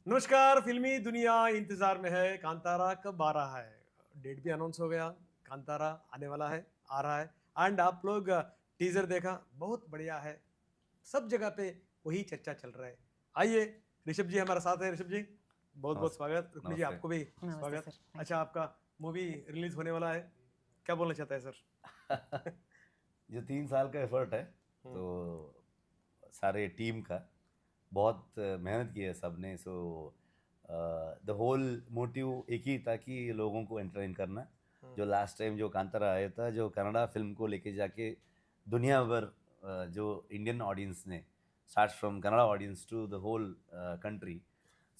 नमस्कार। फिल्मी दुनिया इंतजार में है, कांतारा कब आ रहा है। डेट भी अनाउंस हो गया, कांतारा आने वाला है, आ रहा है। एंड आप लोग टीजर देखा, बहुत बढ़िया है। सब जगह पे वही चर्चा चल रहा है। आइए, ऋषभ जी हमारे साथ है। ऋषभ जी बहुत बहुत नमस्ते। स्वागत। रुक्मिणी जी नमस्ते। आपको भी नमस्ते स्वागत। सर, थैंक अच्छा, आपका मूवी रिलीज होने वाला है, क्या बोलना चाहता है सर? जो 3 साल का एफर्ट है, तो सारे टीम का बहुत मेहनत की है सबने। सो द होल मोटिव एक ही था कि लोगों को एंटरटेन करना। जो लास्ट टाइम जो कांतारा आया था, जो कन्नड़ा फिल्म को लेके जाके दुनिया भर जो इंडियन ऑडियंस ने start from Kannada audience to the whole country,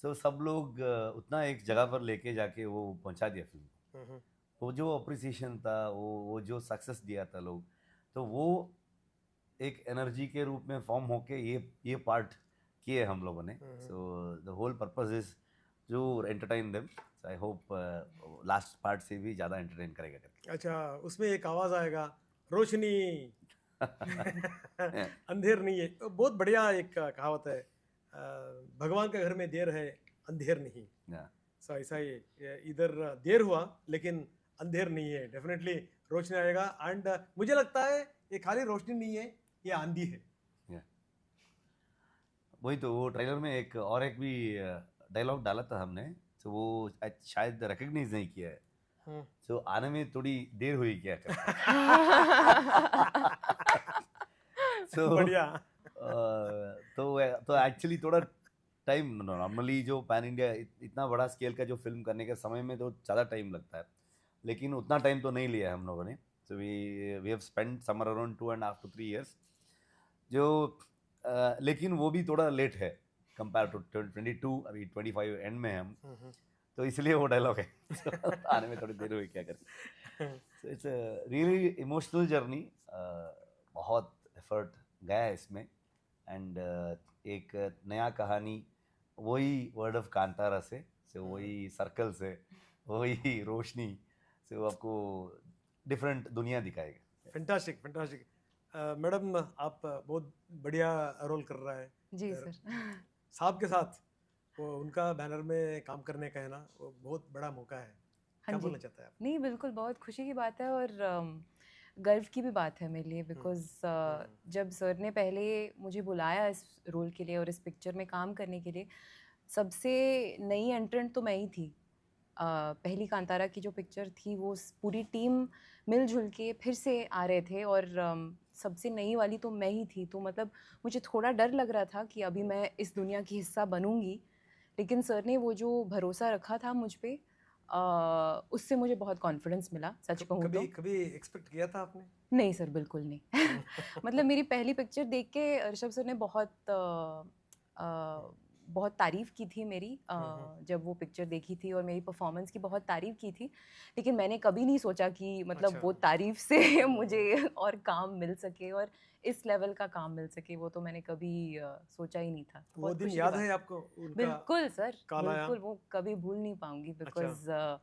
so सब लोग उतना एक जगह पर लेके जाके वो पहुंचा दिया फिल्म को। वो जो अप्रिसिएशन था, वो जो सक्सेस दिया था लोग, तो वो एक एनर्जी के रूप में फॉर्म होके ये पार्ट किए हम लोगों ने। So the whole purpose is to entertain them. So I hope last part से भी ज़्यादा एंटरटेन करेगा करके। अच्छा, उसमें एक आवाज आएगा, रोशनी अंधेर नहीं है। तो बहुत बढ़िया एक कहावत है, भगवान के घर में देर है, अंधेर नहीं। Yeah. सो ऐसा ही इधर देर हुआ लेकिन अंधेर नहीं है, डेफिनेटली रोशनी आएगा। एंड मुझे लगता है ये खाली रोशनी नहीं है, ये आंधी है। Yeah. वही तो, वो ट्रेलर में एक भी डायलॉग डाला था हमने, तो वो शायद रिकग्नाइज नहीं किया है। सो आने में थोड़ी देर हुई क्या कर। सो बढ़िया। तो एक्चुअली थोड़ा टाइम, नॉर्मली जो पैन इंडिया इतना बड़ा स्केल का जो फिल्म करने के समय में तो ज़्यादा टाइम लगता है, लेकिन उतना टाइम तो नहीं लिया हम लोगों ने। So we have spend summer around 2.5 to 3 years। जो लेकिन वो भी थोड़ा लेट है कंपेयर टू 22। अभी 25 एंड में है हम, तो इसलिए वो डायलॉग है। आने में थोड़ी देर हुई क्या कर। So it's really emotional journey. बहुत एफर्ट गया है इसमें। एंड एक नया कहानी, वही वर्ड ऑफ कांतारा से वही सर्कल से, वही रोशनी से वो आपको डिफरेंट दुनिया दिखाएगा। Fantastic fantastic. मैडम, आप बहुत बढ़िया रोल कर रहा है। जी अ, सर। साहब के साथ वो उनका बैनर में काम करने का है ना, वो बहुत बड़ा मौका है। हाँ क्या जी, बोलना चाहता है आप? नहीं बिल्कुल बहुत खुशी की बात है और गर्व की भी बात है मेरे लिए, बिकॉज जब सर ने पहले मुझे बुलाया इस रोल के लिए और इस पिक्चर में काम करने के लिए, सबसे नई एंट्रेंट तो मैं ही थी। पहली कांतारा की जो पिक्चर थी वो पूरी टीम मिलजुल के फिर से आ रहे थे और सबसे नई वाली तो मैं ही थी। तो मतलब मुझे थोड़ा डर लग रहा था कि अभी मैं इस दुनिया की हिस्सा बनूंगी, लेकिन सर ने वो जो भरोसा रखा था मुझ पे, उससे मुझे बहुत कॉन्फिडेंस मिला, सच कहूँ तो। कभी कभी एक्सपेक्ट किया था आपने? नहीं सर, बिल्कुल नहीं। मतलब मेरी पहली पिक्चर देख के ऋषभ सर ने बहुत तारीफ़ की थी मेरी, जब वो पिक्चर देखी थी और मेरी परफॉर्मेंस की बहुत तारीफ़ की थी, लेकिन मैंने कभी नहीं सोचा कि मतलब अच्छा। वो तारीफ़ से मुझे और काम मिल सके और इस लेवल का काम मिल सके, वो तो मैंने कभी सोचा ही नहीं था। वो बहुत दिन खुशी की याद बात है है। आपको उनका? बिल्कुल सर, कॉल आया? बिल्कुल, वो कभी भूल नहीं पाऊंगी, अच्छा। बिकॉज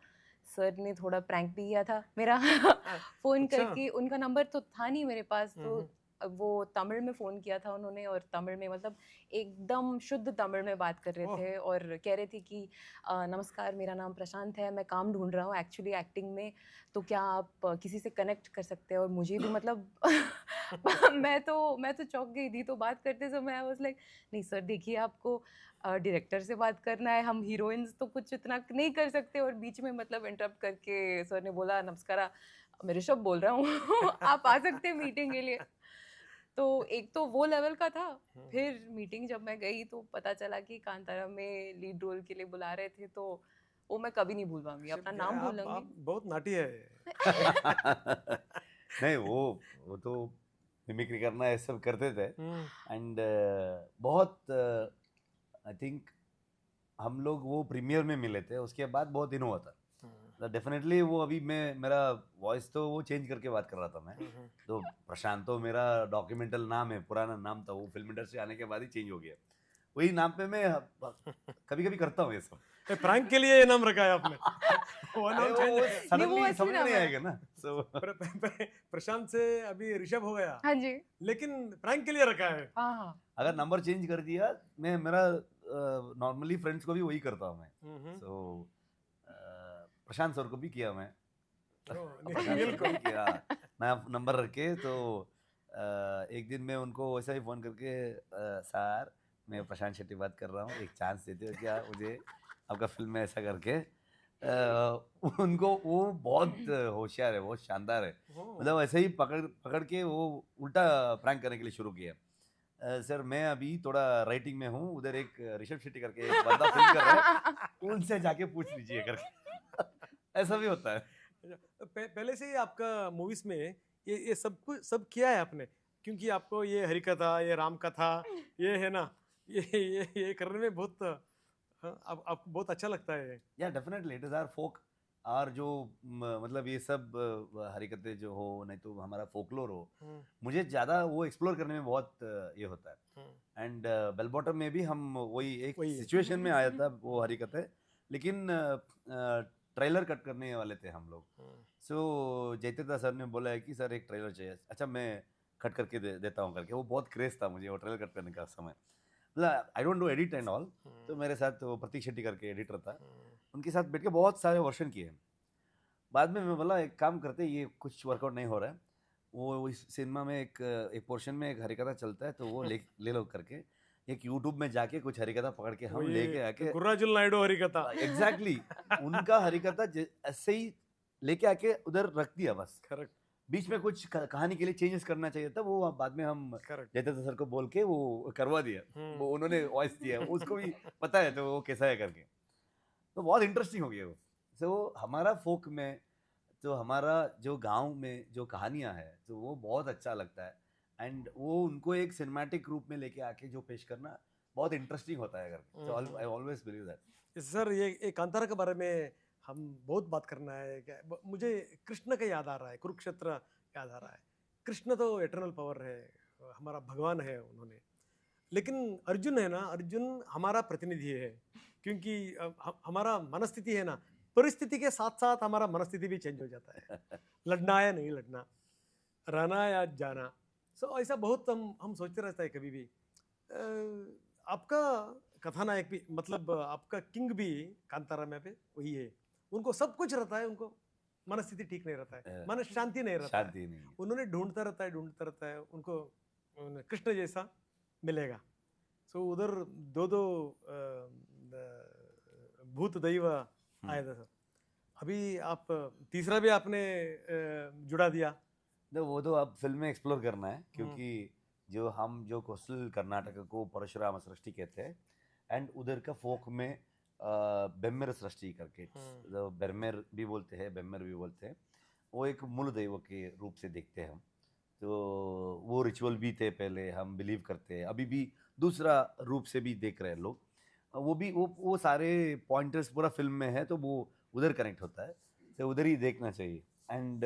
सर ने थोड़ा प्रैंक भी किया था मेरा। फ़ोन अच्छा। करके, उनका नंबर तो था नहीं मेरे पास, तो वो तमिल में फ़ोन किया था उन्होंने और तमिल में मतलब एकदम शुद्ध तमिल में बात कर रहे ओह। थे और कह रहे थे कि नमस्कार, मेरा नाम प्रशांत है, मैं काम ढूंढ रहा हूँ एक्चुअली एक्टिंग में, तो क्या आप किसी से कनेक्ट कर सकते हैं। और मुझे भी मतलब मैं तो चौंक गई थी। तो बात करते समय आई वाज लाइक, नहीं सर देखिए, आपको डायरेक्टर से बात करना है, हम हीरोइंस तो कुछ इतना नहीं कर सकते। और बीच में मतलब इंटरप्ट करके सर ने बोला, नमस्कारा, मैं ऋषभ बोल रहा हूँ, आप आ सकते हैं मीटिंग के लिए। तो एक तो वो लेवल का था। फिर मीटिंग जब मैं गई तो पता चला कि कांतारा में लीड रोल के लिए बुला रहे थे, तो वो मैं कभी नहीं भूल पाऊंगी, अपना नाम भूल आप लूंगी। बहुत नाटी है। नहीं, वो तो मिमिक्री करना ये सब करते थे। एंड बहुत आई थिंक हम लोग वो प्रीमियर में मिले थे, उसके बाद बहुत दिन हुआ था। डेफिनेटली वो अभी मेरा वॉइस तो वो चेंज करके बात कर रहा था मैं। तो प्रशांत तो मेरा डॉक्यूमेंटल नाम है, पुराना नाम था, वो फिल्म इंडस्ट्री आने के बाद ही चेंज हो गया। वही नाम पे मैं कभी कभी करता हूँ ये सब। प्रैंक के लिए ये नाम रखा है आपने? वो नाम चेंज वो सडनली असली समझ में नाम नहीं है। आएगा ना। सो प्रशांत से अभी ऋषभ हो गया, हाँ जी, लेकिन प्रैंक के लिए रखा है। हाँ हाँ, अगर नंबर चेंज कर दिया, मैं मेरा नॉर्मली फ्रेंड्स को भी वही करता हूँ मैं. हम्म. सो प्रशांत सर को भी किया मैं. नहीं, प्रशांत सर को बिल्कुल. भी किया. मैं नंबर रख के तो एक दिन मैं उनको वैसा ही फोन करके सर मैं प्रशांत शेट्टी बात कर रहा हूँ, एक चांस देते हो क्या मुझे आपका फिल्म में ऐसा करके. उनको वो बहुत होशियार है, बहुत शानदार है. मतलब ऐसे ही पकड़ पकड़ के वो उल्टा प्रैंक करने के लिए शुरू किया. सर मैं अभी थोड़ा राइटिंग में हूँ, उधर एक ऋषभ शेट्टी करके एक बंदा फिल्म कर रहा है, उनसे जाके पूछ लीजिए करके. ऐसा भी होता है. पहले से ही आपका मूवीज में ये सब कुछ सब किया है आपने, क्योंकि आपको ये हरि कथा, ये राम कथा, ये है ना, ये करने में बहुत आपको बहुत अच्छा लगता है. या डेफिनेटली इट इज आवर फोक. और जो मतलब ये सब हरकतें जो हो, नहीं तो हमारा फोकलोर हो, मुझे ज़्यादा वो एक्सप्लोर करने में बहुत ये होता है. एंड बेल बॉटम में भी हम वही एक वही है. सिचुएशन में आया था वो हरकतें, लेकिन ट्रेलर कट करने वाले थे हम लोग. सो जयतीर्थ सर ने बोला है कि सर एक ट्रेलर चाहिए. अच्छा मैं कट करके देता हूँ करके. वो बहुत क्रेज था मुझे वो ट्रेलर कट करने का समय. मतलब I don't do edit and all. तो मेरे साथ वो प्रतीक शेट्टी करके एडिटर था, उनके साथ बैठ के बहुत सारे वर्जन किए. बाद में मैं बोला एक काम करते, ये कुछ वर्कआउट नहीं हो रहा है. वो इस सिनेमा में एक पोर्शन में एक हरिकथा चलता है, तो वो ले लो करके एक यूट्यूब में जाके कुछ हरिकथा पकड़ के हम लेके आके गुर्राजुल नायडू हरि कथा. एग्जैक्टली उनका हरिकथा ऐसे ही लेके आके उधर रख दिया बस. करेक्ट. बीच में कुछ कहानी के लिए चेंजेस करना चाहिए था, वो बाद में हम करेक्ट. जयतीर्थ सर को बोल के वो करवा दिया. वो उन्होंने वॉइस दिया, उसको भी पता है तो वो कैसा है करके. तो बहुत इंटरेस्टिंग हो गया वो. तो हमारा फोक में तो हमारा जो गांव में जो कहानियां है तो वो बहुत अच्छा लगता है. एंड वो उनको एक सिनेमैटिक रूप में लेके आके जो पेश करना बहुत इंटरेस्टिंग होता है करके. So I always believe that. Sir ये कांतारा के बारे में हम बहुत बात करना है. मुझे कृष्ण का याद आ रहा है, कुरुक्षेत्र याद आ रहा है. कृष्ण तो एटर्नल पावर है, हमारा भगवान है उन्होंने. लेकिन अर्जुन है ना, अर्जुन हमारा प्रतिनिधि है, क्योंकि हमारा मनस्थिति है ना, परिस्थिति के साथ साथ हमारा मनस्थिति भी चेंज हो जाता है. लड़ना या नहीं लड़ना, रहना या जाना. सो ऐसा बहुत हम सोचते रहता है कभी भी. आपका कथानायक भी, मतलब आपका किंग भी कांतारा में पे वही है. उनको सब कुछ रहता है, उनको मनस्थिति ठीक नहीं रहता है, मन शांति नहीं रहता है. शांति नहीं. उन्होंने ढूंढता रहता है उनको कृष्ण जैसा मिलेगा. सो उधर दो भूत दैव आए थे सर. अभी आप तीसरा भी आपने जुड़ा दिया. तो वो तो अब फिल्म में एक्सप्लोर करना है, क्योंकि जो कोस्टल कर्नाटक को परशुराम सृष्टि कहते हैं, एंड उधर का फोक में बेम्मेर सृष्टि करके, जो बेरमेर भी बोलते हैं, बेम्मेर भी बोलते हैं, वो एक मूल दैव के रूप से देखते हैं हम. तो वो रिचुअल भी थे पहले, हम बिलीव करते हैं, अभी भी दूसरा रूप से भी देख रहे हैं लोग. वो भी वो सारे पॉइंटर्स पूरा फिल्म में है, तो वो उधर कनेक्ट होता है, तो उधर ही देखना चाहिए. एंड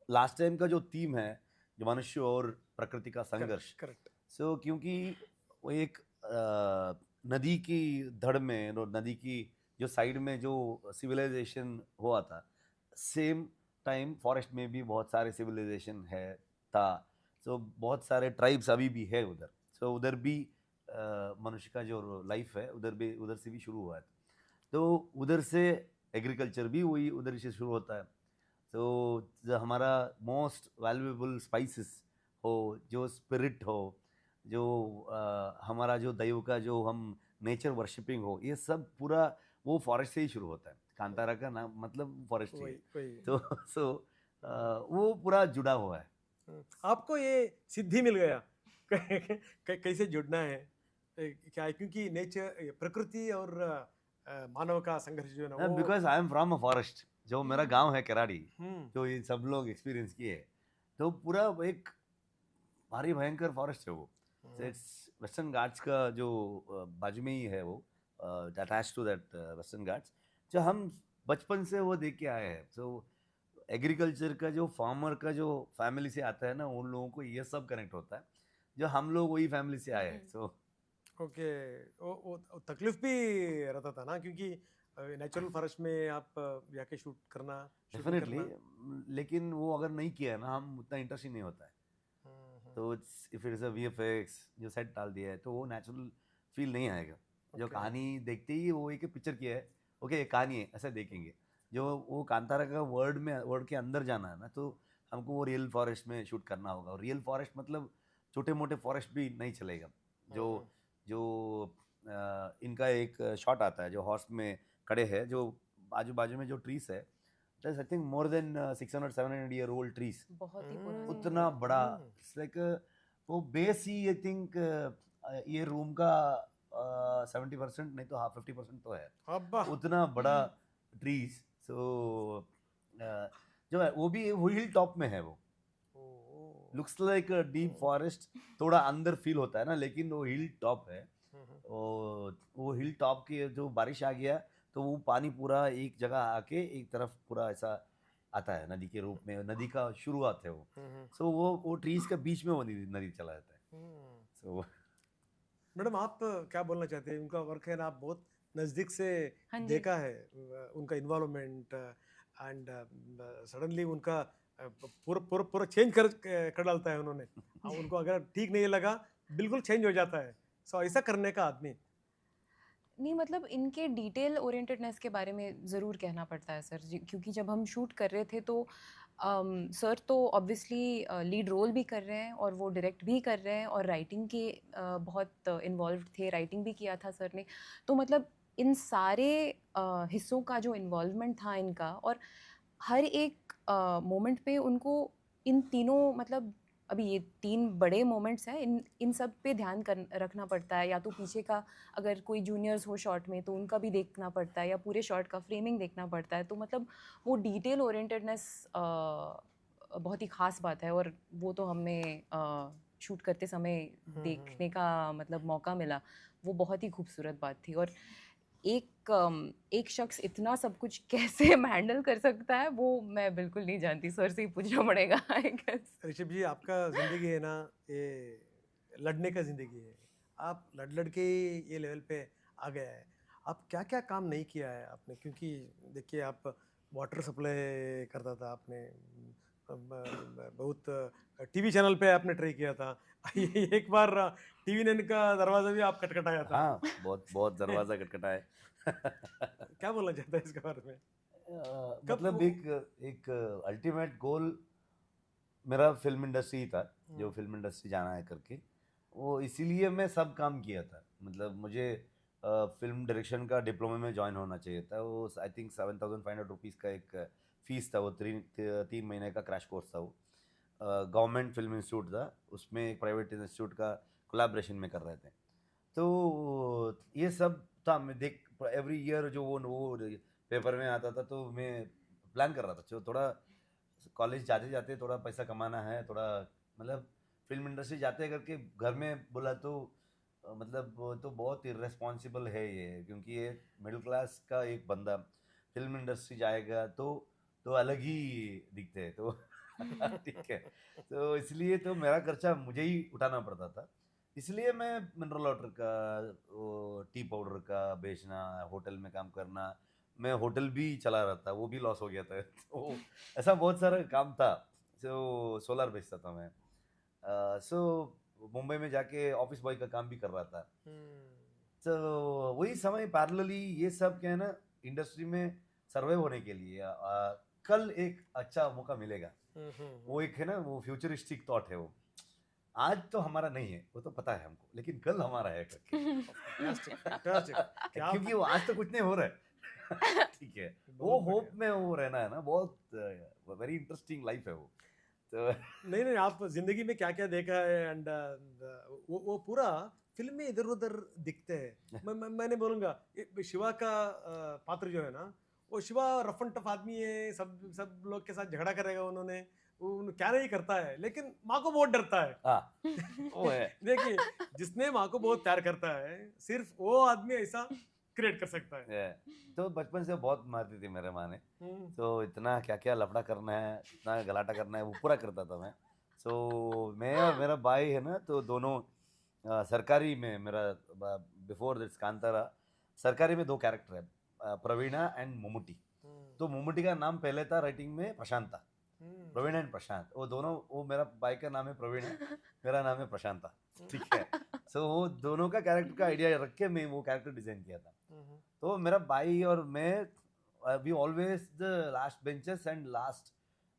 लास्ट टाइम का जो थीम है, जो मनुष्य और प्रकृति का संघर्ष. करेक्ट. सो क्योंकि वो एक नदी की धड़ में, नदी की जो साइड में जो सिविलाइजेशन हुआ था, सेम टाइम फॉरेस्ट में भी बहुत सारे सिविलाइजेशन है था. सो बहुत सारे ट्राइब्स अभी भी है उधर. सो उधर भी मनुष्य का जो लाइफ है उधर से भी शुरू हुआ है. तो उधर से एग्रीकल्चर भी वही उधर से शुरू होता है. तो जो हमारा मोस्ट वैल्यूएबल स्पाइसेस हो, जो स्पिरिट हो, जो हमारा जो दैव का जो हम नेचर वर्शिपिंग हो, ये सब पूरा वो फॉरेस्ट से ही शुरू होता है. कांतारा का नाम मतलब फॉरेस्ट ही है. तो वो पूरा जुड़ा हुआ है. आपको ये सिद्धि मिल गया कैसे जुड़ना है क्या है, क्योंकि नेचर, प्रकृति और मानव का संघर्ष जो है ना, because I am from a forest. जो मेरा गांव है केराड़ी, जो ये सब लोग एक्सपीरियंस किए, तो पूरा एक भारी भयंकर फॉरेस्ट है वो. वेस्टर्न घाट्स का जो बाजू में ही है, वो attach to that Western Ghats, जो हम बचपन से वो देख के आए हैं. सो एग्रीकल्चर का जो फार्मर का जो फैमिली से आता है ना, उन लोगों को ये सब कनेक्ट होता है, जो हम लोग वही फैमिली से आए हैं. So okay. वो तकलीफ भी रहता था ना, क्योंकि नेचुरल फॉरेस्ट में आप जाके शूट करना. डेफिनेटली. लेकिन वो अगर नहीं किया है ना, हम उतना इंटरेस्टिंग नहीं होता है. तो if it is a VFX जो सेट डाल दिया है, तो वो नेचुरल फील नहीं आएगा। जो Okay. कहानी देखते ही वो एक पिक्चर की है, ओके ये कहानी है ऐसा देखेंगे। जो वो कांतारा का वर्ड के अंदर जाना है ना, तो हमको वो रियल फॉरेस्ट में शूट करना होगा। और रियल फॉरेस्ट मतलब छोटे मोटे फॉरेस्ट भी नहीं चलेगा। जो जो इनका एक शॉट आता है जो हॉर्स में खड़े हैं, जो आजू बाजू में जो ट्रीज है, I think more than 600-700 year old trees, बहुत ही पुरानी। उतना बड़ा। इट्स लाइक वो बेस ही आई थिंक ये रूम का 70% नहीं तो 50% तो है, अब्बा उतना बड़ा ट्रीज। सो जो है वो भी हिल टॉप में है। वो ओ, लुक्स लाइक डीप फॉरेस्ट, थोड़ा अंदर फील होता है ना, लेकिन वो हिल टॉप है। वो हिल टॉप की जो बारिश आ गया तो वो पानी पूरा एक जगह आके एक तरफ पूरा ऐसा आता है नदी के रूप में, नदी का शुरुआत है वो। सो वो ट्रीज के बीच में वो नदी चला जाता है। सो मैडम आप क्या बोलना चाहते हैं? उनका वर्क है ना, आप बहुत नज़दीक से हाँ जी। देखा है उनका इन्वॉल्वमेंट, एंड सडनली उनका पूरा पूरा पूरा चेंज कर डालता है उन्होंने। उनको अगर ठीक नहीं लगा बिल्कुल चेंज हो जाता है। सो ऐसा करने का आदमी। नहीं मतलब इनके डिटेल ओरिएंटेडनेस के बारे में ज़रूर कहना पड़ता है सर जी, क्योंकि जब हम शूट कर रहे थे तो सर तो ऑब्वियसली लीड रोल भी कर रहे हैं और वो डायरेक्ट भी कर रहे हैं और राइटिंग के बहुत इन्वॉल्व थे, राइटिंग भी किया था सर ने। तो मतलब इन सारे हिस्सों का जो इन्वॉल्वमेंट था इनका, और हर एक मोमेंट पे उनको इन तीनों मतलब अभी ये 3 बड़े मोमेंट्स हैं, इन सब पे ध्यान रखना पड़ता है। या तो पीछे का अगर कोई जूनियर्स हो शॉट में तो उनका भी देखना पड़ता है, या पूरे शॉट का फ्रेमिंग देखना पड़ता है। तो मतलब वो डिटेल ओरिएंटेडनेस बहुत ही ख़ास बात है, और वो तो हमें शूट करते समय देखने का मतलब मौका मिला। वो बहुत ही खूबसूरत बात थी। और एक शख्स इतना सब कुछ कैसे हैंडल कर सकता है वो मैं बिल्कुल नहीं जानती, सर से ही पूछना पड़ेगा आई गेस। ऋषभ जी, आपका ज़िंदगी है ना, ये लड़ने का ज़िंदगी है। आप लड़ के ये लेवल पे आ गया है। आप क्या क्या काम नहीं किया है आपने? क्योंकि देखिए, आप वाटर सप्लाई करता था आपने, बहुत टीवी चैनल पे आपने ट्राई किया था। एक बार टीवी नैन का दरवाजा भी आप खटखटाया था। हाँ, बहुत बहुत दरवाजा खटखटा है। क्या बोलना चाहता है इसके बारे में? कब मतलब वो- एक अल्टीमेट गोल मेरा फिल्म इंडस्ट्री ही था, जो फिल्म इंडस्ट्री जाना है करके। वो इसीलिए मैं सब काम किया था। मतलब मुझे फिल्म डायरेक्शन का डिप्लोमा में ज्वाइन होना चाहिए था। वो आई थिंक 7,500 रुपीज़ का एक फीस था। वो 3 महीने का क्रैश कोर्स था। वो गवर्नमेंट फिल्म इंस्टीट्यूट था, उसमें एक प्राइवेट इंस्टीट्यूट का कोलैबोरेशन में कर रहे थे। तो ये सब था। मैं देख एवरी ईयर जो वो पेपर में आता था, तो मैं प्लान कर रहा था जो थोड़ा कॉलेज जाते जाते थोड़ा पैसा कमाना है, थोड़ा मतलब फिल्म इंडस्ट्री जाते करके घर में बोला तो मतलब वो तो बहुत इर्रेस्पॉन्सिबल है ये, क्योंकि ये मिडिल क्लास का एक बंदा फिल्म इंडस्ट्री जाएगा तो अलग ही दिखते हैं तो ठीक है। तो इसलिए तो मेरा खर्चा मुझे ही उठाना पड़ता था। इसलिए मैं मिनरल वाटर का, वो टी पाउडर का बेचना, होटल में काम करना, मैं होटल भी चला रहा था, वो भी लॉस हो गया था। तो ऐसा बहुत सारा काम था। सो सोलर बेचता था मैं। सो मुंबई में जाके ऑफिस बॉय का काम भी कर रहा था। तो वही समय पैरेलली ये सब क्या है ना, इंडस्ट्री में सर्वाइव होने के लिए कल एक अच्छा मौका मिलेगा, वो एक है ना, वो फ्यूचरिस्टिक थॉट है। वो आज तो हमारा नहीं है, वो तो पता है हमको, लेकिन कल हमारा है करके। Fantastic. क्या क्योंकि वो आज तो कुछ नहीं हो रहा है। ठीक है, वो बहुत होप बढ़िया। में वो रहना है ना, बहुत वेरी इंटरेस्टिंग लाइफ है वो। तो नहीं नहीं, आप जिंदगी में क्या क्या देखा है, एंड वो पूरा फिल्म में इधर उधर दिखते हैं। मैंने बोलूंगा शिवा का पात्र जो है ना, वो शिवा रफ एंड टफ आदमी है, सब सब लोग के साथ झगड़ा करेगा उन्होंने, वो क्या नहीं करता है, लेकिन माँ को बहुत डरता है। हाँ, वो है। देखिए, जिसने माँ को बहुत प्यार करता है, सिर्फ वो आदमी ऐसा क्रिएट कर सकता है। है। तो बचपन से बहुत मारती थी मेरे माँ ने। हम्म, तो इतना क्या क्या लफड़ा करना है, इतना गलाटा करना है, वो पूरा करता था मैं। सो मैं और मेरा भाई है ना, तो दोनों सरकारी में मेरा बिफोर दिस कांतारा सरकारी में 2 कैरेक्टर है, प्रवीणा एंड मोमुटी। तो मोमुटी का नाम पहले था राइटिंग में प्रशांत था, प्रवीण एंड प्रशांत। वो दोनों, वो मेरा भाई का नाम है प्रवीण है, मेरा नाम है प्रशांत था। ठीक है। सो वो दोनों का कैरेक्टर का आइडिया रख के मैं वो कैरेक्टर डिजाइन किया था। तो मेरा भाई और मैं we always the last benches and last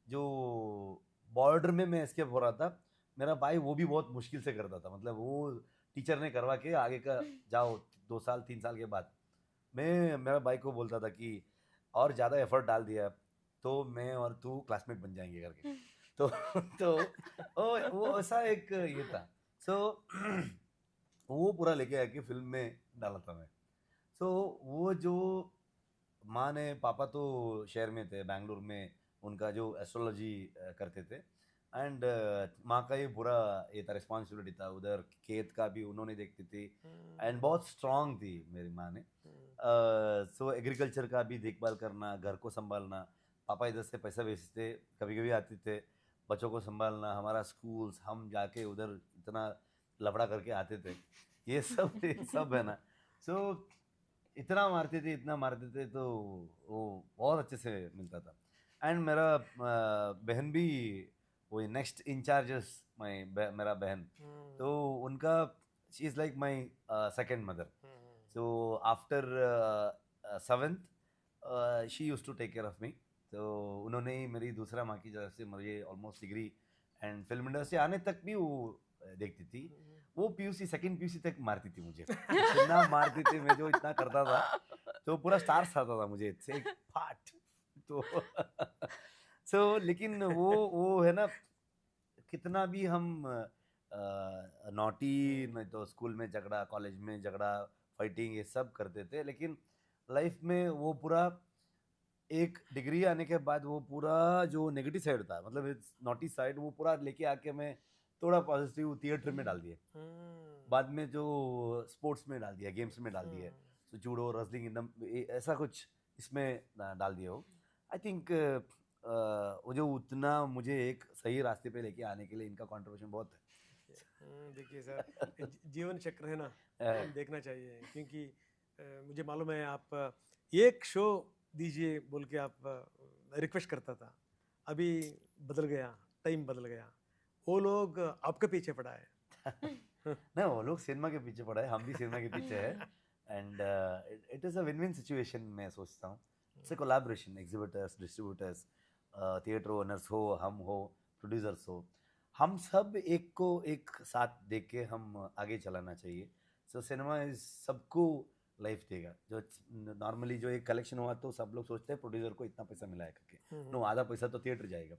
जो बॉर्डर में मैं एस्केप हो रहा था, मेरा भाई वो भी बहुत मुश्किल से करता था। मतलब वो टीचर ने करवा के आगे का जाओ 2 साल 3 साल के बाद मैं मेरा भाई को बोलता था कि और ज़्यादा एफर्ट डाल दिया तो मैं और तू क्लासमेट बन जाएंगे करके। तो वो ऐसा एक ये था। सो वो पूरा लेके आके फिल्म में डाला था मैं। सो वो जो माँ ने, पापा तो शहर में थे बैंगलोर में, उनका जो एस्ट्रोलॉजी करते थे, एंड माँ का ये पूरा ये था, रिस्पॉन्सिबिलिटी था, उधर खेत का भी उन्होंने देखती थी एंड बहुत स्ट्रांग थी मेरी माँ ने। सो एग्रीकल्चर का भी देखभाल करना, घर को संभालना, पापा इधर से पैसा भेजते, कभी कभी आते थे, बच्चों को संभालना, हमारा स्कूल्स, हम जाके उधर इतना लफड़ा करके आते थे, ये सब है ना। सो इतना मारते थे, इतना मारते थे, तो वो बहुत अच्छे से मिलता था। एंड मेरा बहन भी वो नेक्स्ट इंचार्जेस, मेरा बहन, तो उनका she is like my second mother. So after 7th she use to take care of me. तो उन्होंने ही मेरी दूसरा माँ की तरफ से मुझे almost degree and film industry आने तक भी वो देखती थी। वो पीयूसी, सेकंड पीयूसी तक मारती थी मुझे, इतना मारती थी, मैं जो इतना करता था तो पूरा स्टार्स आता था मुझे से एक फाट। तो सो लेकिन वो है ना, कितना भी हम नॉटी, नहीं तो स्कूल में झगड़ा, कॉलेज में झगड़ा, फाइटिंग, ये सब करते थे, लेकिन लाइफ में वो पूरा एक डिग्री आने के बाद वो पूरा जो नेगेटिव साइड था, मतलब नॉटी साइड, वो पूरा लेके आके मैं थोड़ा पॉजिटिव थिएटर में डाल दिए, बाद में जो स्पोर्ट्स में डाल दिया, गेम्स में डाल दिया, तो जूडो, रेसलिंग, एकदम ऐसा कुछ इसमें डाल दिया हो। आई थिंक वो जो उतना मुझे एक सही रास्ते पे लेके आने के लिए इनका कंट्रीब्यूशन बहुत है। देखिए सर, जीवन चक्र है ना, हम देखना चाहिए, क्योंकि मुझे मालूम है आप एक शो दीजिए बोल के आप रिक्वेस्ट करता था, अभी बदल गया, टाइम बदल गया, वो लोग आपके पीछे पड़ा है। ना, वो लोग सिनेमा के पीछे पड़ा है, हम भी सिनेमा के पीछे है, and it is a win win situation. मैं सोचता हूँ it's a collaboration, exhibitors, distributors, theatre owners हो, हम हो, प्रोड्यूसर्स हो, हम सब एक को एक साथ देख के हम आगे चलाना चाहिए। सो सिनेमा इज सबको लाइफ देगा। जो नॉर्मली जो एक कलेक्शन हुआ तो सब लोग सोचते हैं प्रोड्यूसर को इतना पैसा मिला है करके, नो, आधा पैसा तो थिएटर जाएगा,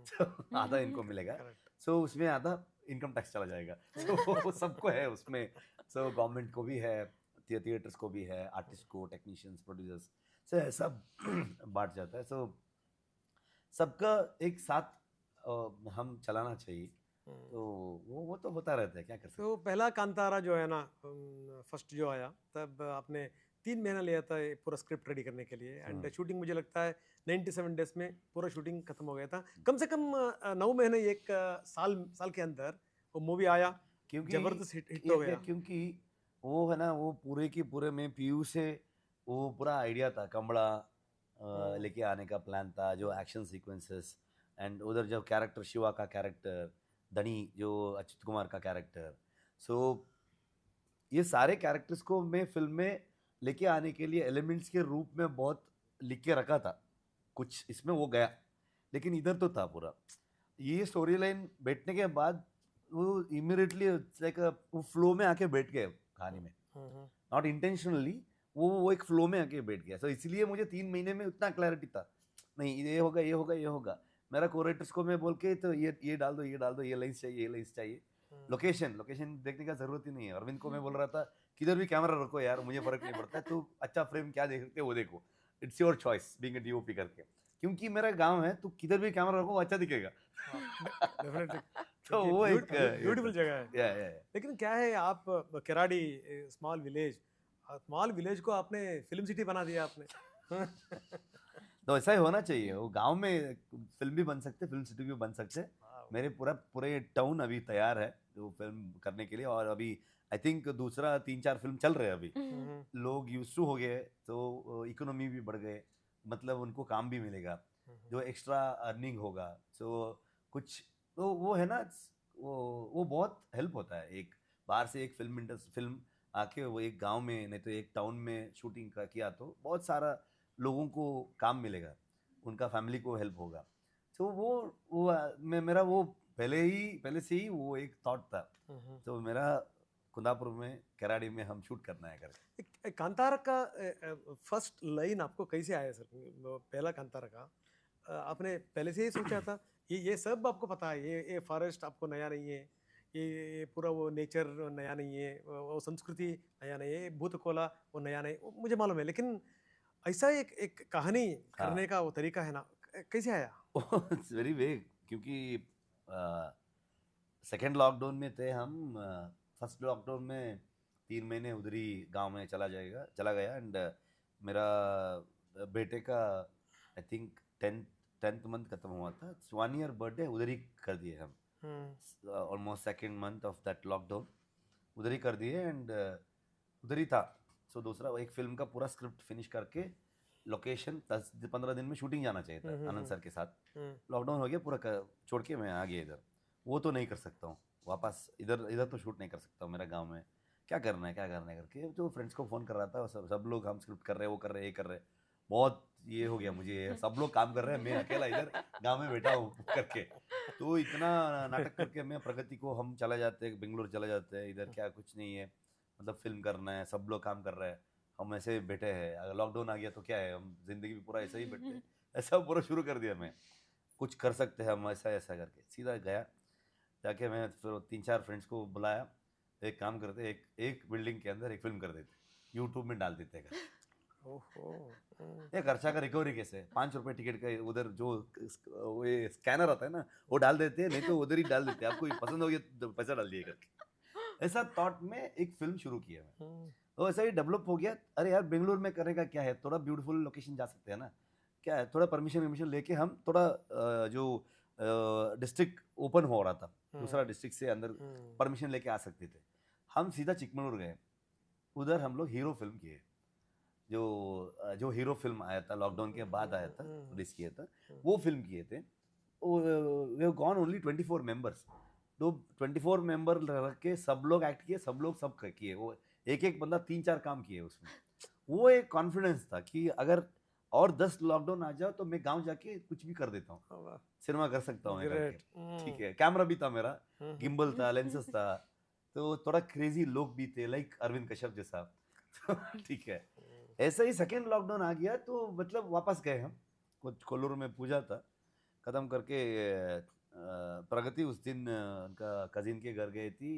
तो आधा इनको मिलेगा, सो उसमें आधा इनकम टैक्स चला जाएगा। सो सबको है उसमें, सो गवर्नमेंट को भी है, थिएटर्स को भी है, आर्टिस्ट को, टेक्नीशियंस, प्रोड्यूसर्स, सो सब बांट जाता है। सो सबका एक साथ हम चलाना चाहिए, तो वो तो होता रहता है, क्या कर सकते। तो पहला कांतारा जो है ना, फर्स्ट जो आया, तब आपने 3 महीना लिया था ये पूरा स्क्रिप्ट रेडी करने के लिए, एंड शूटिंग मुझे लगता है 97 डेज में पूरा शूटिंग खत्म हो गया था। कम से कम 9 महीने, एक साल के अंदर वो मूवी आया, क्योंकि जबरदस्त हिट हो गया। क्योंकि वो है ना, वो पूरे की पूरे में पीयू से वो पूरा आइडिया था, कमड़ा लेके आने का प्लान था, जो एक्शन सीक्वेंसेस, एंड उधर जो कैरेक्टर, शिवा का कैरेक्टर, धनी जो अच्युत कुमार का कैरेक्टर, सो ये सारे कैरेक्टर्स को मैं फिल्म में लेके आने के लिए एलिमेंट्स के रूप में बहुत लिख के रखा था, कुछ इसमें वो गया, लेकिन इधर तो था पूरा। ये स्टोरी लाइन बैठने के बाद वो इमीडिएटली लाइक वो फ्लो में आके बैठ गए कहानी में, नॉट इंटेंशनली, वो एक फ्लो में आके बैठ गया। सो इसलिए मुझे 3 महीने में उतना क्लैरिटी था, नहीं ये होगा, ये होगा, ये होगा। मेरा कोरेटर्स को मैं बोल के, तो ये डाल दो, ये डाल दो, ये लाइन्स चाहिए, ये लाइन्स चाहिए। लोकेशन देखने का जरूरत ही नहीं है। अरविंद को मैं बोल रहा था किधर भी कैमरा रखो यार, मुझे फर्क नहीं पड़ता, तू अच्छा फ्रेम क्या देख सकते हो वो देखो, it's your choice being a DOP करके, क्योंकि मेरा गांव है, तो किधर भी कैमरा रखो अच्छा दिखेगा। तो वो एक ब्यूटीफुल जगह है। या लेकिन क्या है, आप केराडी, स्मॉल विलेज को आपने फिल्म सिटी बना दिया आपने। तो ऐसा ही होना चाहिए। वो गांव में फिल्म भी बन सकते, फिल्म सिटी भी बन सकते। मेरे पूरे टाउन अभी तैयार है जो फिल्म करने के लिए, और अभी आई थिंक दूसरा 3-4 फिल्म चल रहे हैं अभी। लोग यूज टू हो गए, तो इकोनॉमी भी बढ़ गए, मतलब उनको काम भी मिलेगा, जो एक्स्ट्रा अर्निंग होगा, सो कुछ तो वो है ना, वो बहुत हेल्प होता है। एक बाहर से एक फिल्म आके वो एक गांव में नहीं तो एक टाउन में शूटिंग का किया तो बहुत सारा लोगों को काम मिलेगा, उनका फैमिली को हेल्प होगा। तो मेरा वो पहले से ही वो एक थॉट था। तो मेरा कुंदापुर में केराड़ी में हम शूट करना है करके। कांतारा का फर्स्ट लाइन आपको कैसे आया सर? पहला कांतारा का आपने पहले से ही सोचा था? ये सब आपको पता है, ये फॉरेस्ट आपको नया नहीं है, ये पूरा वो नेचर नया नहीं है, वो संस्कृति नया नहीं है, भूतकोला वो नया नहीं, वो मुझे मालूम है, लेकिन ऐसा एक कहानी करने का वो तरीका है ना, कैसे आया? इट्स वेरी वेग, क्योंकि सेकेंड लॉकडाउन में थे हम। फर्स्ट लॉकडाउन में 3 महीने उधर ही गांव में चला गया। एंड मेरा बेटे का आई थिंक 10th मंथ खत्म हुआ था। 1 ईयर बर्थडे उधर ही कर दिए हम। Almost second month of that lockdown उधर ही कर दिए एंड उधर ही था। सो दूसरा एक फिल्म का पूरा स्क्रिप्ट फिनिश करके लोकेशन 10-15 दिन में शूटिंग जाना चाहिए था आनंद सर के साथ। लॉकडाउन हो गया, पूरा छोड़ के मैं आ गया इधर। वो तो नहीं कर सकता हूँ वापस, इधर तो शूट नहीं कर सकता हूँ मेरा गांव में। क्या करना है करके जो फ्रेंड्स को फ़ोन कर रहा था, सब लोग हम स्क्रिप्ट कर रहे हैं, वो कर रहे हैं, ये कर रहे हैं। बहुत ये हो गया मुझे, सब लोग काम कर रहे हैं, मैं अकेला इधर गांव में बैठा हूँ करके। तो इतना नाटक करके मैं प्रगति को हम चला जाते हैं, बेंगलोर चला जाते हैं। इधर क्या कुछ नहीं है, मतलब फिल्म करना है, सब लोग काम कर रहे हैं, हम ऐसे बैठे हैं। अगर लॉकडाउन आ गया तो क्या है, हम जिंदगी में पूरा ऐसे ही बैठे हैं। ऐसा पूरा शुरू कर दिया मैं, कुछ कर सकते हैं हम ऐसा करके। सीधा गया जाके मैं फिर 3-4 फ्रेंड्स को बुलाया, एक काम करते, एक बिल्डिंग के अंदर एक फिल्म कर देते, यूट्यूब में डाल देते हैं। ये खर्चा का रिकवरी कैसे, 5 रुपए टिकट का उधर जो वो ये स्कैनर आता है ना, वो डाल देते हैं, नहीं तो उधर ही डाल देते हैं, आपको पसंद हो गया तो पैसा डाल दिए करके। ऐसा थॉट में एक फिल्म शुरू किया मैं, तो ऐसा ही डेवलप हो गया। अरे यार बेंगलोर में करने का क्या है, थोड़ा ब्यूटीफुल लोकेशन जा सकते हैं ना, क्या है, थोड़ा परमिशन लेके हम थोड़ा जो डिस्ट्रिक्ट ओपन हो रहा था, दूसरा डिस्ट्रिक्ट से अंदर परमिशन लेके आ सकते थे। हम सीधा चिकमंगलूर गए, उधर हम लोग हीरो फिल्म किए। जो हीरो फिल्म आया था लॉकडाउन के बाद आया था, रिलीज किया था, वो फिल्म किए थे। We have gone only 24 members. तो 24 मेंबर रख के सब लोग एक्ट किए, सब किए, वो एक बंदा 3-4 काम किए उसमें। वो एक कॉन्फिडेंस था कि अगर और 10 लॉकडाउन आ जाओ तो मैं गांव जाके कुछ भी कर देता हूँ, सिनेमा कर सकता हूँ करके। ठीक है, कैमरा भी था मेरा, गिम्बल था, लेंसेस था, तो थोड़ा क्रेजी लोग भी थे, लाइक अरविंद कश्यप जैसा। ठीक है, ऐसा ही सेकेंड लॉकडाउन आ गया तो मतलब वापस गए हम। कुछ कोल्लूर में पूजा था, खत्म करके प्रगति उस दिन उनका कजिन के घर गई थी।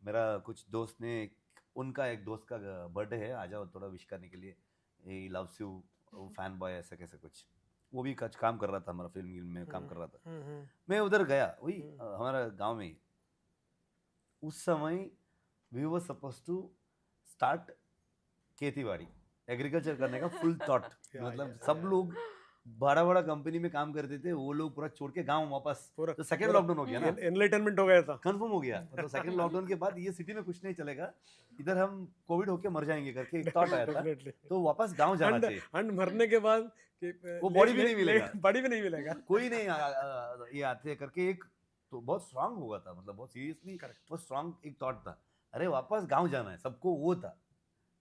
मेरा कुछ दोस्त ने, उनका एक दोस्त का बर्थडे है, आ जाओ थोड़ा विश करने के लिए, he loves you, fan boy ऐसा कैसे कुछ। वो भी कुछ काम कर रहा था, हमारा फिल्म में काम कर रहा था। मैं उधर गया, वही हमारा गांव में। उस समय we were suppose to start खेतीबाड़ी, एग्रीकल्चर करने का फुल थॉट। मतलब सब लोग बड़ा कंपनी में काम करते थे, वो लोग पूरा छोड़ के गांव वापस। तो सेकंड लॉकडाउन हो गया ना, एनलाइटमेंट हो गया था, कंफर्म हो गया। मतलब सेकंड लॉकडाउन के बाद ये सिटी में कुछ नहीं चलेगा, इधर हम कोविड होके मर जाएंगे करके एक थॉट आया था। तो वापस गांव जाना चाहिए। एंड मरने के बाद वो बॉडी भी नहीं मिलेगा, बॉडी भी नहीं मिलेगा, कोई नहीं ये आते करके। एक तो बहुत स्ट्रांग हुआ था, मतलब बहुत सीरियसली बहुत स्ट्रांग एक थॉट था। अरे वापस गांव जाना है सबको, वो था,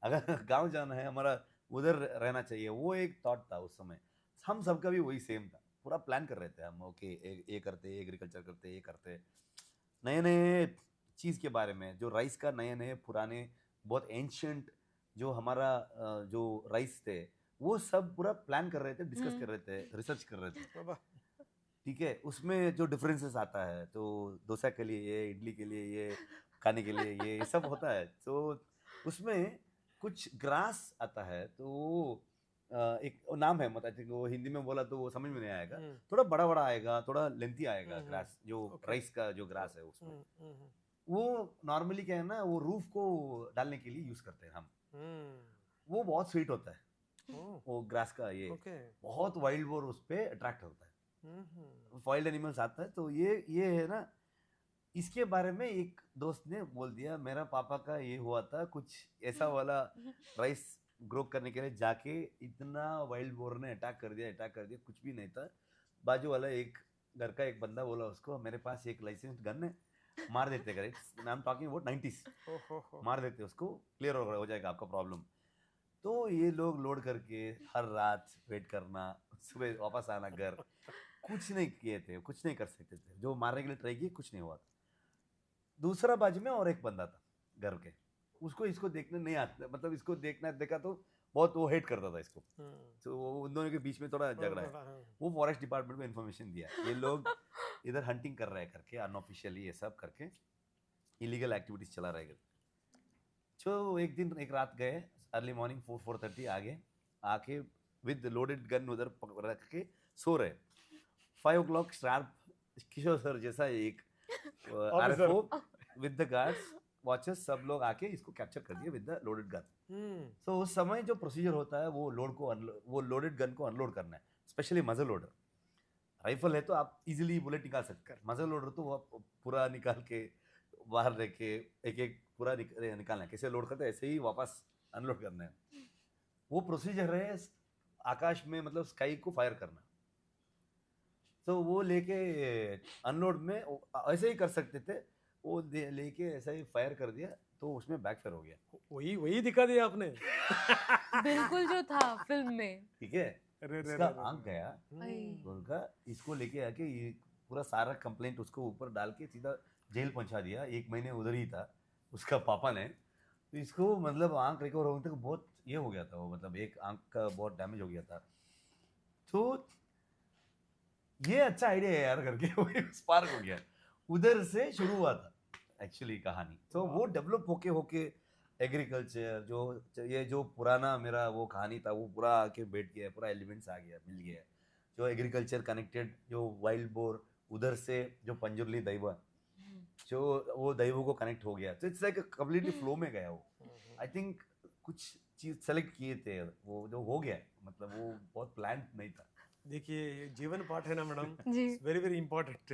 अगर गांव जाना है हमारा, उधर रहना चाहिए, वो एक थॉट था उस समय। हम सबका भी वही सेम था, पूरा प्लान कर रहे थे हम। ओके, ये करते, एग्रीकल्चर करते, ये करते, नए चीज़ के बारे में, जो राइस का नए पुराने बहुत एंशियंट जो हमारा जो राइस थे, वो सब पूरा प्लान कर रहे थे, डिस्कस कर रहे थे, रिसर्च कर रहे थे। ठीक है, उसमें जो डिफरेंसेस आता है, तो डोसा के लिए ये, इडली के लिए ये, खाने के लिए ये सब होता है। तो उसमें कुछ ग्रास आता है, तो एक नाम है, मतलब आई थिंक वो हिंदी में बोला तो वो समझ में नहीं आएगा, थोड़ा बड़ा आएगा, थोड़ा लेंथी आएगा ग्रास, जो राइस का जो ग्रास है उसमें। वो नॉर्मली क्या है ना, वो रूफ को डालने के लिए यूज करते हैं हम। वो बहुत स्वीट होता है, वो ग्रास का ये बहुत वाइल्ड बोर उस पर अट्रैक्ट होता है, वाइल्ड एनिमल्स आता है। तो ये है ना, इसके बारे में एक दोस्त ने बोल दिया, मेरा पापा का ये हुआ था कुछ ऐसा वाला, राइस ग्रो करने के लिए जाके इतना वाइल्ड बोर ने अटैक कर दिया, कुछ भी नहीं था। बाजू वाला एक घर का एक बंदा बोला उसको, मेरे पास एक लाइसेंस गन है, मार देते करे, I am talking about 90s, मार देते उसको, क्लियर हो जाएगा आपका प्रॉब्लम। तो ये लोग लोड करके हर रात वेट करना, सुबह वापस आना घर, कुछ नहीं किए थे, कुछ नहीं कर सकते थे, जो मारने के लिए ट्राई किए कुछ नहीं हुआ था। दूसरा बाजू में और एक बंदा था घर के, उसको इसको देखने नहीं आता, मतलब इसको देखा तो बहुत वो हेट करता था इसको, तो उन दोनों के बीच में थोड़ा झगड़ा है। वो फॉरेस्ट डिपार्टमेंट को इन्फॉर्मेशन दिया ये लोग इधर हंटिंग कर रहे हैं करके, अनऑफिशियली ये सब करके इलीगल एक्टिविटीज चला रहे हैं। तो एक दिन एक रात गए, अर्ली मॉर्निंग 4:30 आके विद लोडेड गन उधर रख के सो रहे। 5 o'clock शार्प किशोर सर जैसा एक RFO with the guards watchers सब लोग आके इसको कैप्चर कर दिए विद द लोडेड गन। तो उस समय जो प्रोसीजर होता है वो वो लोडेड गन को अनलोड करना है, स्पेशली मजल लोडर। राइफल है तो आप इजीली बुलेट निकाल सकते हैं, मजल लोडर तो वो पूरा निकाल के बाहर रख के एक एक पूरा निकालना है, कैसे लोड करते हैं ऐसे ही वापस अनलोड करना है। वो प्रोसीजर है आकाश में, मतलब स्काई को फायर करना। तो वो लेके अनलोड में ऐसे ही कर सकते थे, वो लेके ऐसा ही फायर कर दिया तो उसमें बैकफायर हो गया। वही दिखा दिया आपने। बिल्कुल जो था फिल्म में। ठीक है, इसका आंख गया, उनका इसको लेके आके ये पूरा सारा कंप्लेंट उसको ऊपर डाल के सीधा जेल पहुंचा दिया। 1 महीने उधर ही था उसका पापा ने। तो इसको मतलब आंख रिकवर होने तक बहुत ये हो गया था, वो मतलब एक आंख का बहुत डैमेज हो गया था। तो ये अच्छा आइडिया है यार करके वो स्पार्क हो गया, उधर से शुरू हुआ था एक्चुअली कहानी। तो वो डेवलप होके एग्रीकल्चर जो पुराना मेरा वो कहानी था वो पूरा आके बैठ गया, पूरा एलिमेंट्स आ गया, मिल गया। जो एग्रीकल्चर कनेक्टेड, जो वाइल्ड बोर, उधर से जो पंजुर्ली दैव, जो वो दैव को कनेक्ट हो गया। तो इट्स लाइक कम्प्लीटली फ्लो में गया वो। आई थिंक कुछ चीज सेलेक्ट किए थे, वो जो हो गया, मतलब वो बहुत प्लान नहीं था। देखिए जीवन पाठ है ना मैडम, जी। Very very important.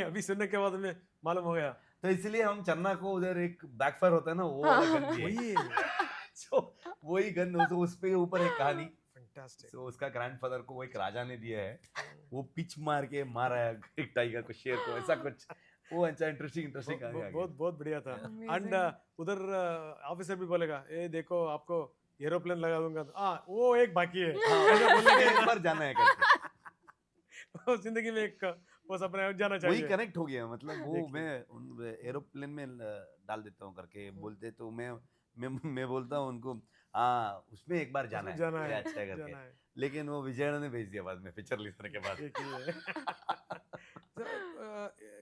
अभी सुनने के बाद में मालूम हो गया। तो इसलिए हम चन्ना को उधर एक बैकफायर होता है ना, वो वाला गन दिए। वही जो वही गन, उस पे ऊपर एक कहानी। फैंटास्टिक। तो उसका ग्रैंडफादर को वो एक राजा ने दिया है, वो पिच मार के मारा है एक टाइगर को, शेर को, ऐसा कुछ। वो अच्छा इंटरेस्टिंग कहानी आ गई। बहुत बढ़िया था। Amazing. एंड उधर ऑफिसर भी बोलेगा, ए देखो आपको एरोप्लेन लगा दूंगा, वो एक बाकी है। ऐसा बोलेंगे एक बार जाना है करके। वो जिंदगी में एक वो सपना जाना वही चाहिए। कनेक्ट हो गया, मतलब वो देखिए। मैं उन एरोप्लेन में डाल देता हूँ करके बोलते, तो मैं बोलता हूँ उनको, हाँ उसमें एक बार जाना जाना है, है, अच्छा है जाना करके। है। लेकिन वो विजय ने भेज दिया बाद में, पिक्चर लिखने के बाद। देखिए। तो,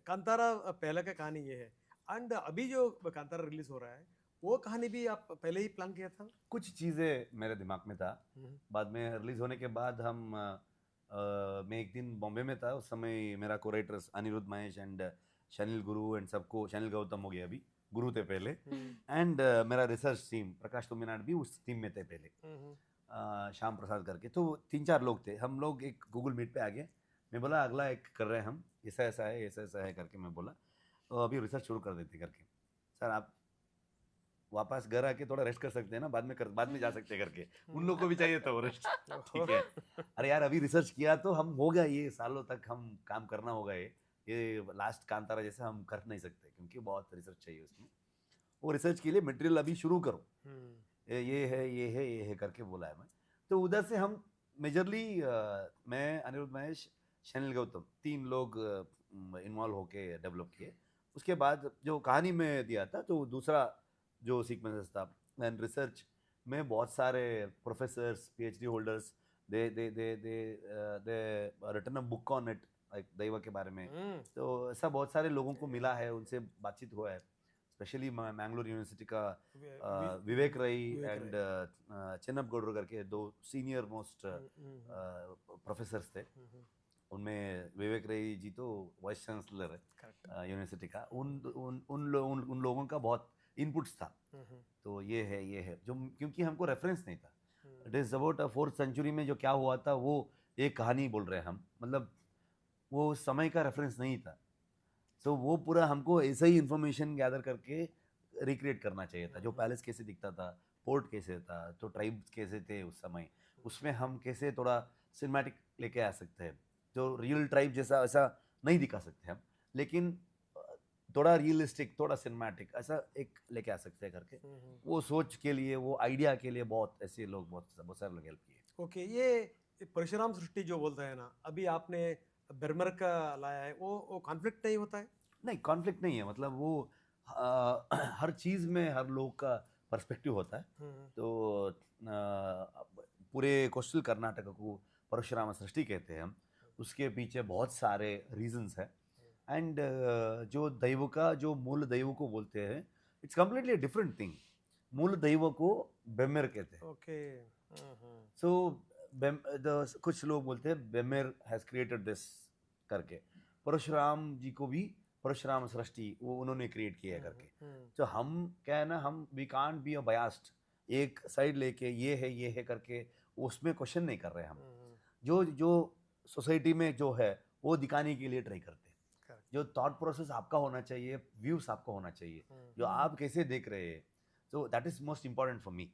कांतारा पहला का कहानी ये है। एंड अभी जो कांतारा रिलीज हो रहा है वो कहानी भी आप पहले ही प्लान किया था? कुछ चीज़ें मेरे दिमाग में था, बाद में रिलीज होने के बाद मैं एक दिन बॉम्बे में था, उस समय मेरा को writers Anirudh Mahesh and शनिल Guru and सबको, शनिल गौतम हो गया अभी, गुरु थे पहले, एंड मेरा रिसर्च टीम प्रकाश तुमिनाड भी उस टीम में थे पहले, श्याम प्रसाद करके। तो 3-4 लोग थे, हम लोग एक गूगल मीट पे आ गए। मैं बोला अगला एक कर रहे हैं हम, ऐसा ऐसा है करके। मैं बोला तो अभी रिसर्च शुरू कर देते करके। सर आप वापस घर आके थोड़ा रेस्ट कर सकते हैं ना, बाद में जा सकते हैं करके। उन लोगों को भी चाहिए था वो रेस्ट। ठीक है, अरे यार अभी रिसर्च किया तो हम हो गया, ये सालों तक हम काम करना होगा, ये लास्ट कांतारा जैसा हम कर नहीं सकते, क्योंकि बहुत रिसर्च चाहिए उसमें। वो रिसर्च के लिए मटेरियल अभी शुरू करो, ये है करके बोला है मैं। तो उधर से हम मेजरली मैं, अनिरुद्ध महेश, शनिल गौतम 3 लोग इन्वॉल्व होके डेवलप किए। उसके बाद जो कहानी में दिया था, तो दूसरा जो सीक्वेंसेस था एंड रिसर्च में बहुत सारे professors, PhD holders, they written a book on it, like दैव के बारे में। तो ऐसा बहुत सारे लोगों को मिला है, उनसे बातचीत हुआ है, स्पेशली मैंगलोर यूनिवर्सिटी का विवेक रई एंड चिन्नप गौडर करके 2 सीनियर मोस्ट प्रोफेसर्स थे। उनमें विवेक रई जी तो वाइस चांसलर है यूनिवर्सिटी का। उन लोगों का बहुत इनपुट्स था। तो ये है जो, क्योंकि हमको रेफरेंस नहीं था। It is about 4th century में जो क्या हुआ था, वो एक कहानी बोल रहे हैं हम, मतलब वो समय का रेफरेंस नहीं था। तो वो पूरा हमको ऐसा ही इंफॉर्मेशन गैदर करके रिक्रिएट करना चाहिए था। जो पैलेस कैसे दिखता था, पोर्ट कैसे था, तो ट्राइब्स कैसे थे उस समय, उसमें हम कैसे थोड़ा सिनेमैटिक लेके आ सकते हैं। जो रियल ट्राइब जैसा ऐसा नहीं दिखा सकते हम, लेकिन थोड़ा रियलिस्टिक, थोड़ा सिनेमैटिक, ऐसा एक लेके आ सकते हैं करके, वो सोच के लिए, वो आइडिया के लिए बहुत ऐसे लोग, बहुत सारे लोग हेल्प किए। ओके, ये परशुराम सृष्टि जो बोलते हैं ना, अभी आपने बर्मर का लाया है, वो कॉन्फ्लिक्ट नहीं होता है? नहीं, कॉन्फ्लिक्ट नहीं है, मतलब वो हर चीज़ में हर लोग का पर्सपेक्टिव होता है। तो पूरे कोस्टल कर्नाटक को परशुराम सृष्टि कहते हैं हम, उसके पीछे बहुत सारे रीजंस है। एंड जो दैव का, जो मूल दैव को बोलते हैं, इट्स कम्प्लीटली डिफरेंट थिंग। मूल दैव को बेमेर कहते हैं। ओके। सो कुछ लोग बोलते हैं बेमेर हैज क्रिएटेड दिस करके, परशुराम जी को भी परशुराम सृष्टि वो उन्होंने क्रिएट किया है करके। तो हम क्या है ना, हम we can't be a biased, एक साइड लेके ये है करके उसमें क्वेश्चन नहीं कर रहे हम। जो जो सोसाइटी में जो है वो दिखाने के लिए ट्राई करते हैं। Correct. जो थॉट प्रोसेस आपका होना चाहिए, व्यूज आपका होना चाहिए, जो आप कैसे देख रहे हैं, तो that is most important for me.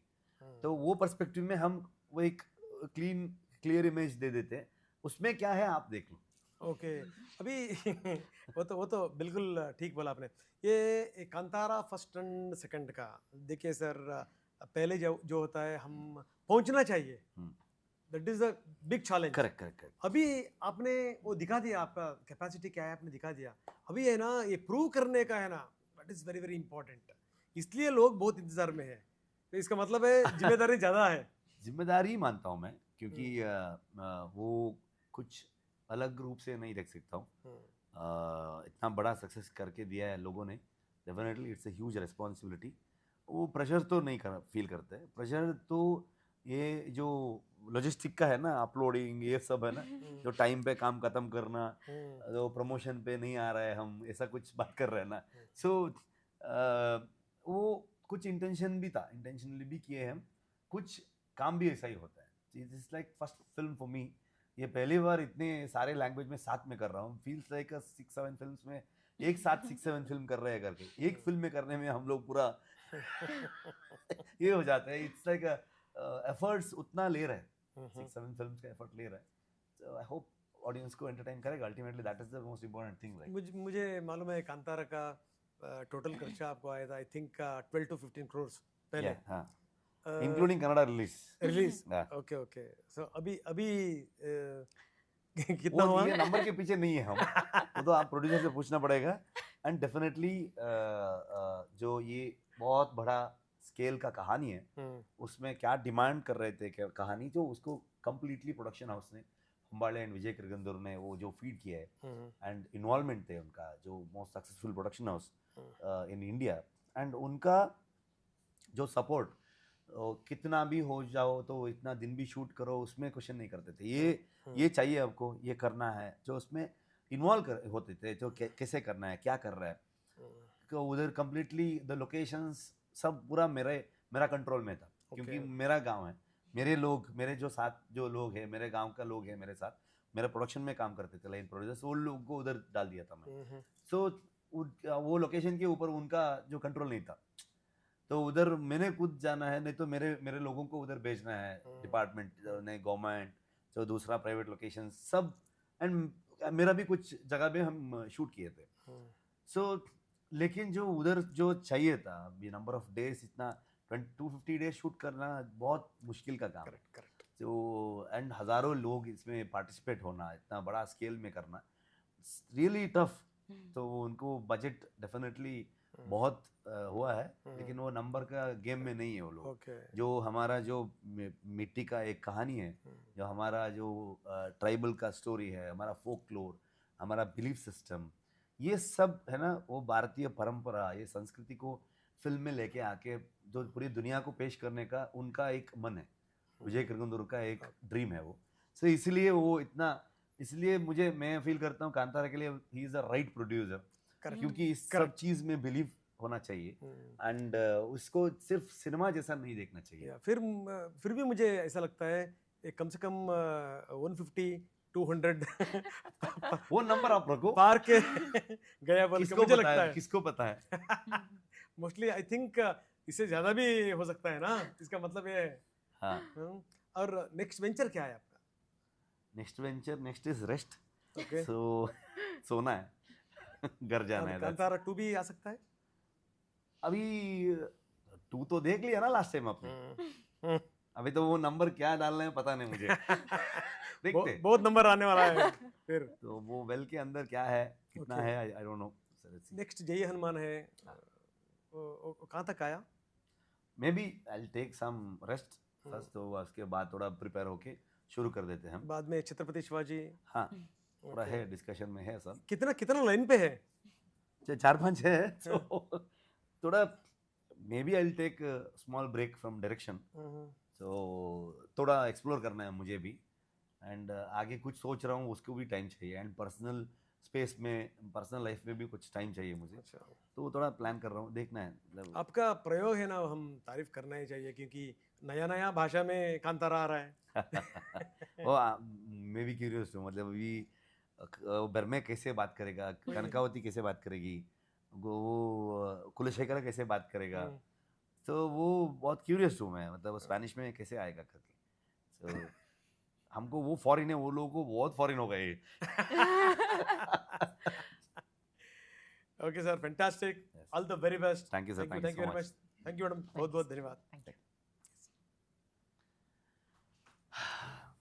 तो वो पर्सपेक्टिव में हम वो एक क्लियर इमेज दे देते हैं, उसमें क्या है आप देख लो। ओके। अभी वो तो बिल्कुल ठीक बोला आपने। ये कांतारा फर्स्ट एंड सेकंड का देखिए सर, पहले जो होता है, हम पहुंचना चाहिए, that is a big challenge. Correct. अभी आपने वो दिखा दिया, आपका कैपेसिटी क्या है आपने दिखा दिया। अभी है ना, ये प्रूव करने का है ना, that is very very important. इसलिए लोग बहुत इंतजार में है, तो इसका मतलब है जिम्मेदारी ज्यादा है। जिम्मेदारी मानता हूँ मैं, क्योंकि वो कुछ अलग रूप से नहीं देख सकता हूँ। इतना बड़ा सक्सेस करके दिया है लोगों ने, definitely it's a huge responsibility. वो प्रेशर तो नहीं फील करते हैं। प्रेशर तो ये जो लॉजिस्टिक का है ना, अपलोडिंग ये सब है ना, जो टाइम पे काम खत्म करना, जो प्रमोशन पे नहीं आ रहा है हम, ऐसा कुछ बात कर रहे हैं ना। सो वो कुछ इंटेंशन भी था, इंटेंशनली भी किए हम, कुछ काम भी ऐसा ही होता है। It is like first film for me, ये पहली बार इतने सारे लैंग्वेज में साथ में कर रहा हूँ। फील्स लाइक 6-7 फिल्म्स में एक साथ 6-7 फिल्म कर रहे हैं करके, एक फिल्म में करने में हम लोग पूरा ये हो जाता है। इट्स लाइक एफर्ट्स उतना ले रहे हैं, 6-7 फिल्म्स का एफर्ट ले रहे हैं। सो आई होप ऑडियंस को एंटरटेन करेगा, ultimately that is the most important thing, right. मुझे मालूम है कांतारा का टोटल खर्चा आपको आया था, आई थिंक 12 to 15 crores पहले, हाँ, including Canada release. Release. Yeah. Okay. So अभी कितना वो हुआ? ये नंबर के पीछे नहीं है हम, वो तो आप प्रोड्यूसर से पूछना पड़ेगा। एंड डेफिनेटली जो ये बहुत बड़ा स्केल का कहानी है, उसमें क्या डिमांड कर रहे थे क्या कहानी, जो उसको कंप्लीटली प्रोडक्शन हाउस ने, अंबाले एंड विजय किरगंदुर ने वो जो फीड किया है, एंड इन्वॉल्वमेंट थे उनका, जो most successful production house in India, and उनका जो सपोर्ट, कितना भी हो जाओ तो इतना दिन भी शूट करो, उसमें क्वेश्चन नहीं करते थे। ये चाहिए आपको, ये करना है, जो उसमें इन्वॉल्व होते थे, जो कैसे करना है, क्या कर रहा है। तो उधर कम्प्लीटली द लोकेशंस सब पूरा मेरा कंट्रोल में था, क्योंकि मेरा गांव है, मेरे लोग, मेरे जो साथ जो लोग हैं, मेरे गांव का लोग हैं मेरे साथ, मेरे प्रोडक्शन में काम करते थे, लाइन प्रोड्यूसर्स, वो लोग को उधर डाल दिया था मैं। सो वो लोकेशन के ऊपर उनका जो कंट्रोल नहीं था, तो उधर मैंने खुद जाना है, नहीं तो मेरे लोगों को उधर भेजना है, डिपार्टमेंट ने, गवर्नमेंट, जो दूसरा प्राइवेट लोकेशन सब, एंड मेरा भी कुछ जगह पे हम शूट किए थे। सो लेकिन जो उधर जो चाहिए था, ये नंबर ऑफ डेज, इतना 250 डेज शूट करना बहुत मुश्किल का काम है। करेक्ट। तो एंड हज़ारों लोग इसमें पार्टिसिपेट होना, इतना बड़ा स्केल में करना, रियली टफ। तो उनको बजट डेफिनेटली बहुत हुआ है, लेकिन वो नंबर का गेम में नहीं है वो लोग। जो हमारा जो मिट्टी का एक कहानी है, जो हमारा जो ट्राइबल का स्टोरी है, हमारा फोकलोर, हमारा बिलीफ सिस्टम, ये सब है ना, वो भारतीय परंपरा, ये संस्कृति को फिल्म में लेके आके जो पूरी दुनिया को पेश करने का उनका एक मन है, विजय किरगंदुर का एक ड्रीम है वो। सो इसलिए वो इतना, इसलिए मैं फील करता हूँ कांतारा के लिए he is the right producer, क्योंकि इस सब चीज में बिलीव होना चाहिए, एंड उसको सिर्फ सिनेमा जैसा नहीं देखना चाहिए। फिर भी मुझे ऐसा लगता है कम से कम 150-200 वो नंबर आप रखो, पार के गया बोल के मुझे लगता है। किसको पता है मोस्टली आई थिंक इससे ज्यादा भी हो सकता है ना, इसका मतलब ये है। हाँ। और नेक्स्ट वेंचर क्या है आपका? Next is rest. Okay. सो सोना है। घर जाना है that's- कांतारा 2 भी आ सकता है? अभी 2 तो देख लिया ना लास्ट टाइम आपने। हम्म। अभी तो वो नंबर क्या डालना है पता नहीं मुझे। देखते बहुत नंबर आने वाला है फिर। तो वो वेल के अंदर क्या है कितना Okay. है आई डोंट नो। नेक्स्ट जय हनुमान है, वो कहाँ तक आया? Maybe I take some rest first, तो उसके बाद थोड़ा प्रिपेयर होके शुरू कर देते हैं हम। बाद में छत्रपति शिवाजी। हाँ थोड़ा है डिस्कशन में है सब, कितना कितना लाइन पे है? 4-5 है तो थोड़ा maybe I take small break from direction, तो थोड़ा एक्सप्लोर करना है मुझे भी, एंड आगे कुछ सोच रहा हूँ उसको भी टाइम चाहिए, एंड पर्सनल स्पेस में पर्सनल लाइफ में भी कुछ टाइम चाहिए मुझे, अच्छा, तो वो थोड़ा प्लान कर रहा हूँ, देखना है मतलब। आपका प्रयोग है ना, हम तारीफ करना ही चाहिए क्योंकि नया नया भाषा में कांतारा आ रहा है। वो मैं भी क्यूरियस हूँ, मतलब अभी बर्मे कैसे बात करेगा, कनकावती कैसे बात करेगी, वो कुलशेखर कैसे बात करेगा, तो वो बहुत क्यूरियस हूँ मैं, मतलब स्पेनिश में कैसे आएगा करके। तो हमको वो फॉरेन है, वो लोगों को बहुत फॉरेन हो गए। Okay sir, fantastic, all the very best. Thank you sir, thank you very much. Thank you madam, बहुत बहुत धन्यवाद। Thank you.